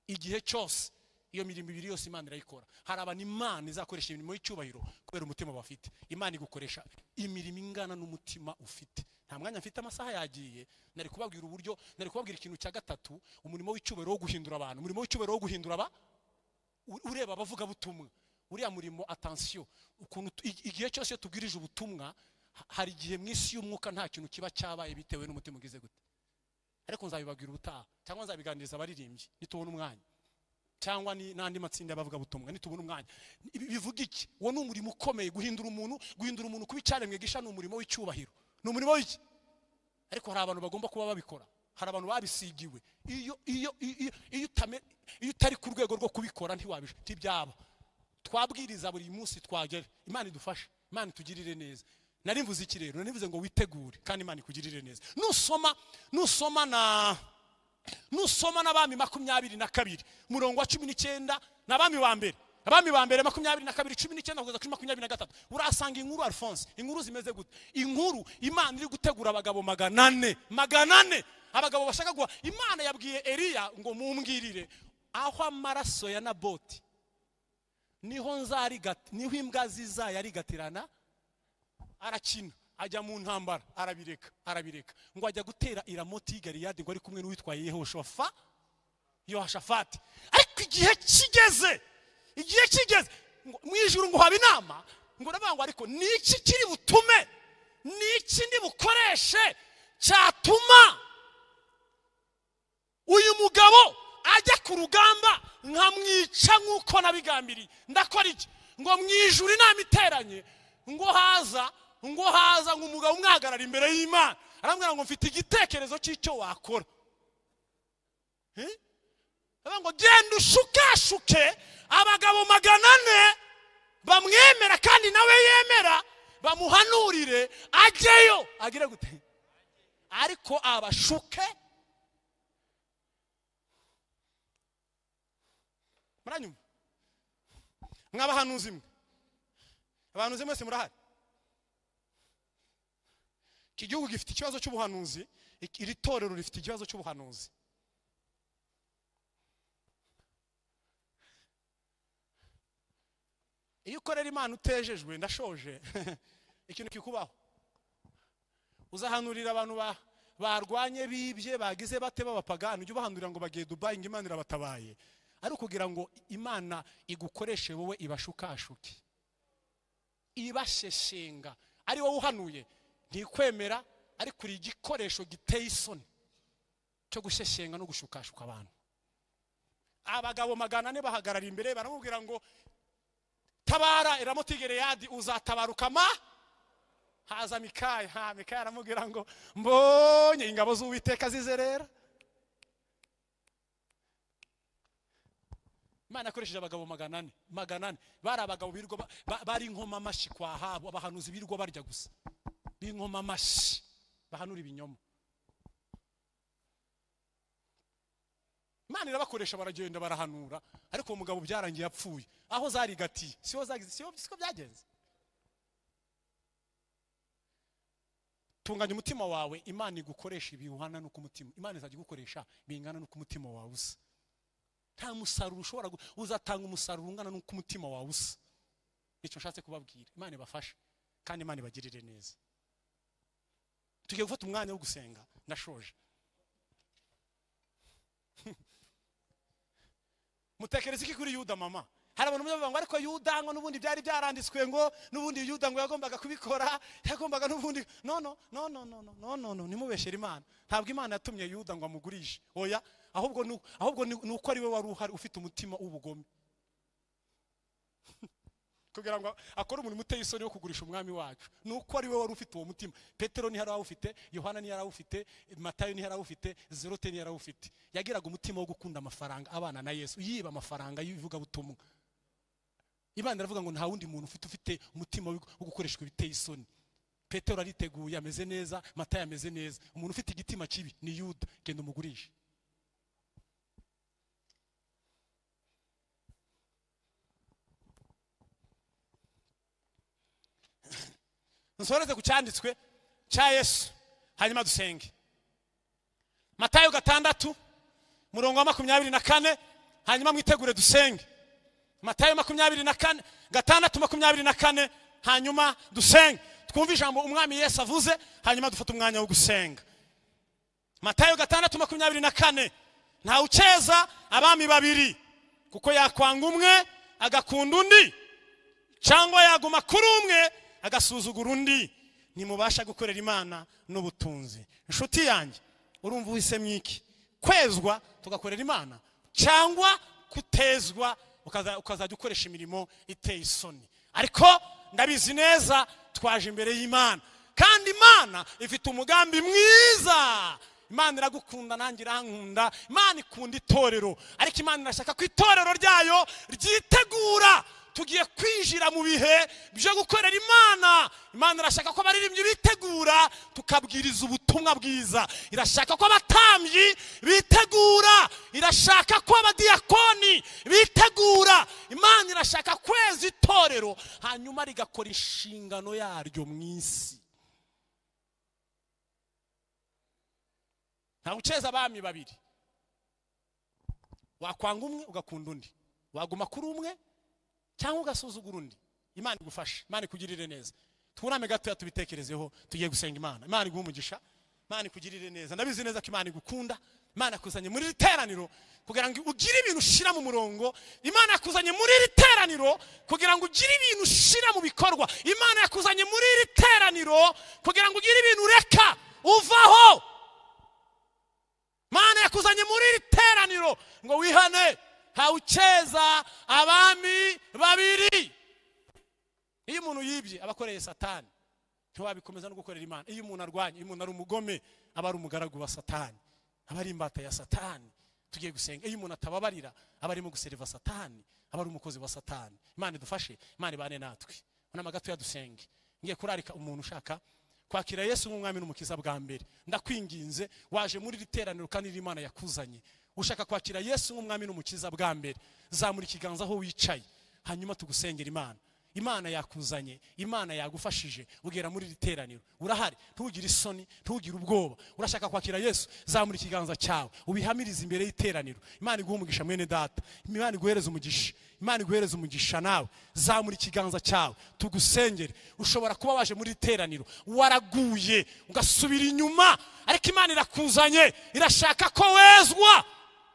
Igihe cyose iyo mirimo ibiri yose Imana irayikora. Hari abantu Imana izakoresha imirimo y'icyubahiro kubera umutima bafite. Imana igukoresha imirimo ingana n'umutima ufite. Nta mwanya mfite, amasaha yagiye. Nari kubabwira uburyo, nari kubabwira ikintu cya gatatu, umurimo w'icyubahiro wo guhindura abantu. Umurimo w'icyubahiro wo guhindura ureba abavuga butumwa. Uriya murimo, attention, ukuntu igihe cyose tubwirije ubutumwa, hari igihe mw'isi y'umwuka nta kintu kiba cyabaye bitewe n'umutima ugize gute. Ariko nzabibabwira ubutaha, cyangwa nzabiganiriza abaririmbyi nitubona umwanya, cyangwa ni nandi matsinda y'abavuga butumwa nitubona umwanya. Bivuga iki? Wo ni umurimo ukomeye, guhindura umuntu kuba icyaremwe gisha, ni umurimo w'icyubahiro, ni umurimo w'iki. Ariko hari abantu bagomba kuba babikora, hari abantu babisigiwe. Iyo utari ku rwego rwo kubikora ntibyaba. Twabwiriza buri munsi twagera. Imana idufashe, Imana itugirire neza. Nari mvuze iki rero? Nari mvuze ngo witegure kandi Imana ikugirire neza. Nusoma n'Abami 22 umurongo wa 19, n'Abami ba mbere 22 19 kugeza kuri 23, urasanga inkuru Alphonse, inkuru zimeze gute. Inkuru Imana iri gutegura abagabo 400 abagabo bashaka guha. Imana yabwiye Eliya ngo mumbwirire aho amaraso ya Naboti niho imbwa zizayarigatirana. Arakina, ajya mu ntambara, arabireka ngo ajya gutera i Ramoti y'i Galeyadi ngo ari kumwe n'uwitwaye Yehoshafati. Ariko igihe kigeze mu ijuru ngo haba inama, ngo navuga ngo ariko niki kiri butume, niki ndi bukoreshe cyatuma uyu mugabo ajya ku rugamba nkamwica nk'uko nabigambiriye. Ndakora iki? Ngo mu ijuru inama iteranye, ngo haza nk'umugabo umwagarara imbere y'Imana, arambwira ngo mfite igitekerezo cy'icyo wakora. Ngo genda ushukashuke abagabo 400 bamwemera kandi nawe yemera, bamuhanurire ajyeyo. Agire gute? Ariko abashuke. Muranyuma mw'abahanuzi mwe, abahanuzi mwese murahari. Iki gihugu gifite ikibazo cy'ubuhanuzi, iri torero rifite ikibazo cy'ubuhanuzi. Iyo ukorera Imana utejejwe, ndashoje, ikintu kikubaho. Uzahanurira abantu barwanye, bibye, bagize bate b'abapagani, ujye ubahanurira ngo bagiye Dubai ngo Imana irabatabaye. Ari kugira ngo Imana igukoreshe wowe ibashukashuke, ibasheshenga. Ari wowe uhanuye ntikwemera, ari kuri igikoresho giteye isoni cyo gusheshenga no gushukashuka abantu. Abagabo 400 bahagarara imbere, baramubwira ngo tabara i Ramoti Galeyadi, uzatabaruka haza Mikaya. Mikaya aramubwira ngo mbonye ingabo z'Uwiteka zizerera. Imana yakoresheje abagabo 400 bari abagabo birirwa bari inkoma amashi kwa Ahabu, abahanuzi birirwa barya gusa b'inkoma amashi bahanura ibinyoma. Imana irabakoresha baragenda barahanura, ariko uwo mugabo byarangiye yapfuye. Aho zarigatiye siho zagize, siko byagenze. Tunganya umutima wawe, Imana igukoresha ibihuhana no kumutima. Imana izajya gukoresha bingana no kumutima wawe usa. Nta musaruro ushobora uzatanga umusaruro ungana no kumutima wawe usa. Nicyo nshatse kubabwira. Imana ibafashe kandi Imana ibagirire neza. Tugiye gufata umwanya wo gusenga, ndashoje. Mutekereza iki kuri Yuda mama? Hari abantu bavuga ngo ariko Yuda ngo nubundi byari byaranditswe ngo nubundi Yuda ngo yagombaga kubikora, yagombaga nubundi no nimubeshere Imana. Ntabwo Imana yatumye Yuda ngo amugurishe. Oya, ahubwo nuko ari we wari uhari ufite umutima w'ubugome. Kugira ngo akora umuntu uteye isoni wo kugurisha umwami wacu, nuko ari we wari ufite uwo mutima. Petero ni hari awufite, Yohana ni hari awufite, Matayo ni hari awufite, Zerote ni hari awufite. Yagiraga umutima wo gukunda amafaranga, abana na Yesu, yiba amafaranga yivuga butumwa. Imana iravuga ngo nta wundi muntu ufite umutima wo gukoreshwa ibiteye isoni. Petero ariteguye ameze neza, Matayo ameze neza. Umuntu ufite igitima kibi ni Yuda, genda umugurisha. Nsoreze ku cyanditswe cya Yesu, hanyuma dusenge. Matayo 6 murongo wa 24, hanyuma mwitegure dusenge. Matayo 24 6:24, hanyuma dusenge. Twumva ijambo umwami Yesu avuze, hanyuma dufata umwanya wo gusenga. Matayo 6:24, nta uceza abami babiri, kuko yakwanga umwe agakunda undi, cyangwa yaguma kuri umwe agasuzugura undi. Nimubasha gukorera Imana n'ubutunzi. Inshuti yanjye, urumva uhisemo iki? Kwezwa tugakorera Imana, cyangwa kutezwa ukazajya ukoresha imirimo iteye isoni? Ariko ndabizi neza twaje imbere y'Imana, kandi Imana ifite umugambi mwiza. Imana iragukunda, nanjye irankunda. Imana ikunda itorero, ariko Imana irashaka ko itorero ryayo ryitegura. Tugiye kwijira mu bihe byo gukorera Imana. Imana irashaka ko abaririmbyi bitegura, tukabwiriza ubutumwa bwiza. Irashaka ko abatambyi bitegura, irashaka ko abadiyakoni bitegura. Imana irashaka kweza itorero, hanyuma rigakora inshingano yaryo mu isi. Nta uceza abami babiri, wakwanga umwe ugakunda undi, waguma kuri umwe cyangwa ugasuzugura undi. Imana igufashe, Imana ikugirire neza. Twuname gato tubitekerezeho, tugiye gusenga Imana. Imana iguhe umugisha, Imana ikugirire neza. Ndabizi neza ko Imana igukunda. Imana yakuzanye muri iri teraniro kugira ngo ugire ibintu ushira mu murongo. Imana yakuzanye muri iri teraniro kugira ngo ugire ibintu ushira mu bikorwa. Imana yakuzanye muri iri teraniro kugira ngo ugire ibintu ureka uvaho. Imana yakuzanye muri iri teraniro ngo wihane. Haucheza abami babiri. Iyo umuntu yibye abakoreye Satani, ntiwabikomeza no gukorera Imana. Iyo umuntu arwanye, iyo umuntu ari umugome, aba ari umugaragu wa Satani, aba ari imbata ya Satani. Tugiye gusenga. Iyo umuntu atababarira, aba ari mu guseriva Satani, aba ari umukozi wa Satani. Imana idufashe, Imana ibane natwe. Unama gato yadusenge. Ngiye kurarika umuntu ushaka kwakira Yesu nk'umwami n'umukiza bwa mbere. Ndakwinginze, waje muri riteraniro kandi Imana yakuzanye, ushaka kwakira Yesu nk'umwami n'umukiza bwa mbere, zamura ikiganza aho wicaye, hanyuma tugusengera Imana. Imana yakuzanye, Imana yagufashije ugera muri riteraniro. Urahari, ntugire isoni, ntugire ubwoba. Urashaka kwakira Yesu, zamura ikiganza cyawe, ubihamiriza imbere y'iteraniro. Imana iguhe umugisha mwene data, Imana iguhereze umugisha, Imana iguhereze umugisha nawe. Zamura ikiganza cyawe tugusengere. Ushobora kuba waje muri riteraniro waraguye ugasubira inyuma, ariko Imana irakuzanye, irashaka ko wezwa.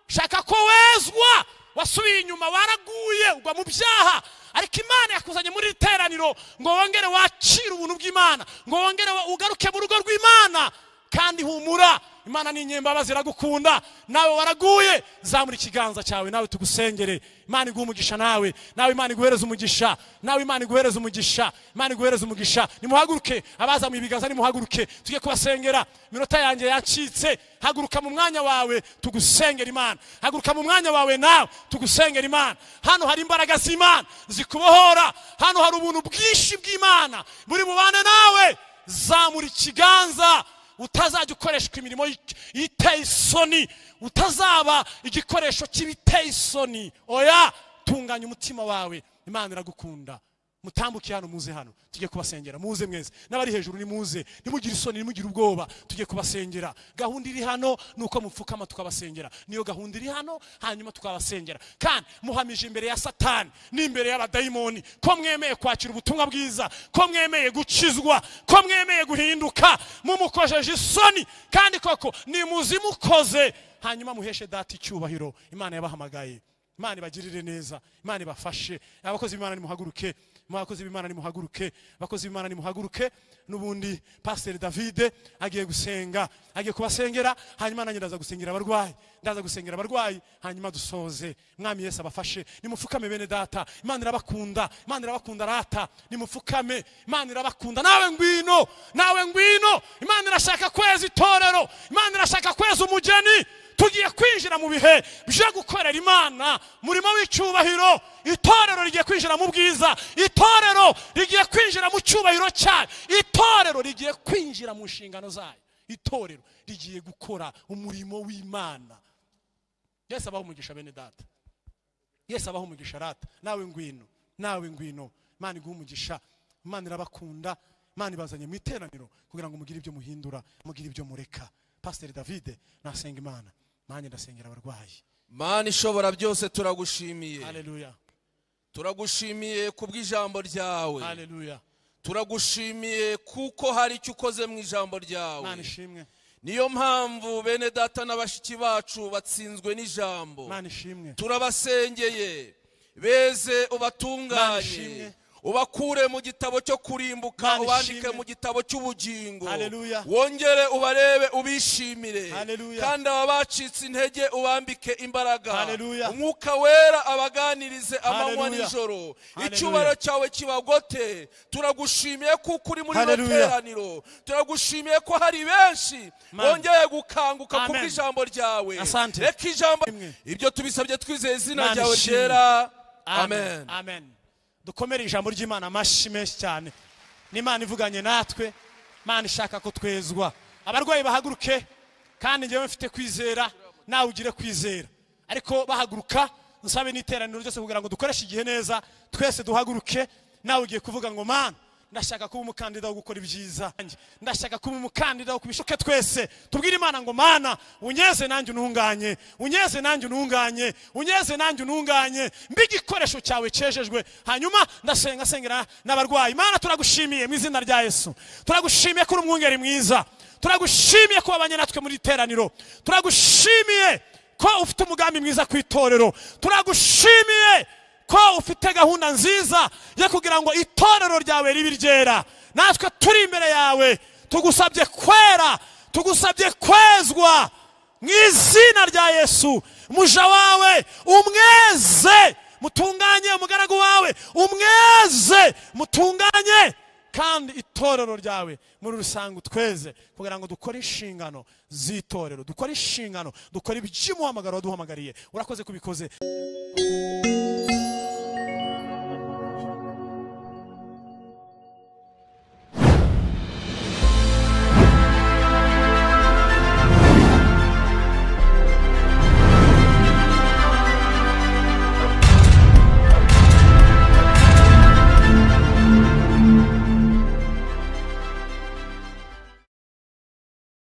Shaka ko wezwa, wasubiye inyuma, waraguye ugwa mu byaha, ariko Imana yakuzanye muri riteraniro ngo wongere wakire ubuntu bw'Imana, ngo wongere ugaruke mu rugo rw'Imana, kandi humura, Imana ni inyembabazi iragukunda. Nawe waraguye, zamura ikiganza cyawe nawe tugusengere. Imana iguhe umugisha nawe Imana iguhereze umugisha, Imana iguhereze umugisha, Imana iguhereze umugisha. Nimuhaguruke abaza mu ibiganza, nimuhaguruke tujye kubasengera. Minota yanjye yacitse, haguruka mu mwanya wawe tugusengera Imana. Haguruka mu mwanya wawe nawe tugusengera Imana. Hano hari imbaraga z'Imana zikubohora, hano hari ubuntu bwinshi bw'Imana buri bubane nawe. Zamura ikiganza, utazajya ukoreshwa imirimo iteye isoni, utazaba igikoresho cy'ibiteye isoni. Oya, tunganya umutima wawe, Imana iragukunda. Mutambuke hano, muze hano tujye kubasengera. Muze mwese, n'abari hejuru ni muze, nimugire isoni, nimugire ubwoba, tujye kubasengera. Gahunda iri hano nuko mupfukama tukabasengera, niyo gahunda iri hano, hanyuma tukabasengera. Kandi muhamije imbere ya Satani n'imbere y'abadayimoni ko mwemeye kwakira ubutumwa bwiza, ko mwemeye gukizwa, ko mwemeye guhinduka. Mumukojeje isoni kandi koko ni muzimukoze, hanyuma muheshe data icyubahiro. Imana yabahamagaye, Imana ibagirire neza, Imana ibafashe. Abakozi b'Imana nimuhaguruke, abakozi b'Imana nimuhaguruke, abakozi b'Imana nimuhaguruke. Nubundi Pastor David agiye gusenga, agiye kubasengera, hanyuma nanjye ndaza gusengera abarwayi, ndaza gusengera abarwayi, hanyuma dusoze. Mwami Yesu abafashe, nimufukame bene data. Imana irabakunda, Imana irabakunda rata, nimufukame. Imana irabakunda, nawe ngwino, nawe ngwino. Imana irashaka kweza itorero, Imana irashaka kweza umugeni. Tugiye kwinjira mu bihe byo gukorera Imana murimo w'icyubahiro. Itorero rigiye kwinjira mu bwiza, itorero rigiye kwinjira mu cyubahiro cyayo, itorero rigiye kwinjira mu nshingano zayo, itorero rigiye gukora umurimo w'Imana. Yesu abaho umugisha bene data, Yesu abaho umugisha rata. Nawe ngwino, nawe ngwino. Imana iguhe umugisha, Imana irabakunda. Imana ibazanye mu iteraniro kugira ngo mugire ibyo muhindura, mugire ibyo mureka. Pastor David nasenga Imana, nanjye ndasengera abarwayi. Mana ishobora byose, turagushimiye. Haleluya. Turagushimiye kubw'ijambo ryawe. Haleluya. Turagushimiye kuko hari icyo ukoze mu ijambo ryawe. Mana ishimwe. Niyo mpamvu bene data n'abashiki bacu batsinzwe n'ijambo. Mana ishimwe. Turabasengeye, beze ubatunganye, ubakure mu gitabo cyo kurimbuka, ubandike mu gitabo cy'ubugingo. Wongere ubarebe ubishimire, kandi ababacitse intege ubambike imbaraga. Umwuka wera abaganirize amanywa n'ijoro, icyubahiro cyawe kibagote. Turagushimiye kuko uri muri teraniro, turagushimiye ko hari benshi bongeye gukanguka kuko ijambo ryawe. Reka ijambo ibyo tubisabye twizeye izina ryawe ryera. Amen. Amen. Dukomere ijambo ry'Imana amashyi menshi cyane. N'Imana ivuganye natwe, Imana ishaka ko twezwa. Abarwayi bahaguruke, kandi njyewe mfite kwizera, nawe ugire kwizera. Ariko bahaguruka, nsabe n'iteraniro ryose kugira ngo dukoreshe igihe neza. Twese duhaguruke, nawe ugiye kuvuga ngo Mana, ndashaka kuba umukandida wo gukora ibyiza, ndashaka kuba umukandida wo kubishoke. Twese tubwire Imana ngo Mana, unyeze nanjye ununganye, unyeze nanjye ununganye, unyeze nanjye ununganye, mbi igikoresho cyawe cyejejwe. Hanyuma ndasenga sengera n'abarwayi. Mana, turagushimiye mu izina rya Yesu, turagushimiye ko uri umwungeri mwiza, turagushimiye ko wabanye natwe muri teraniro, turagushimiye ko ufite umugambi mwiza ku itorero, turagushimiye ko ufite gahunda nziza yo kugira ngo itorero ryawe ribe ryera. Natwe turi imbere yawe, tugusabye kwera, tugusabye kwezwa mu izina rya Yesu. Umuja wawe umweze, mutunganye umugaragu wawe, umweze mutunganye, kandi itorero ryawe muri rusange tweze kugira ngo dukore inshingano z'itorero, dukore inshingano, dukore iby'umuhamagaro waduhamagariye. Urakoze kubikoze.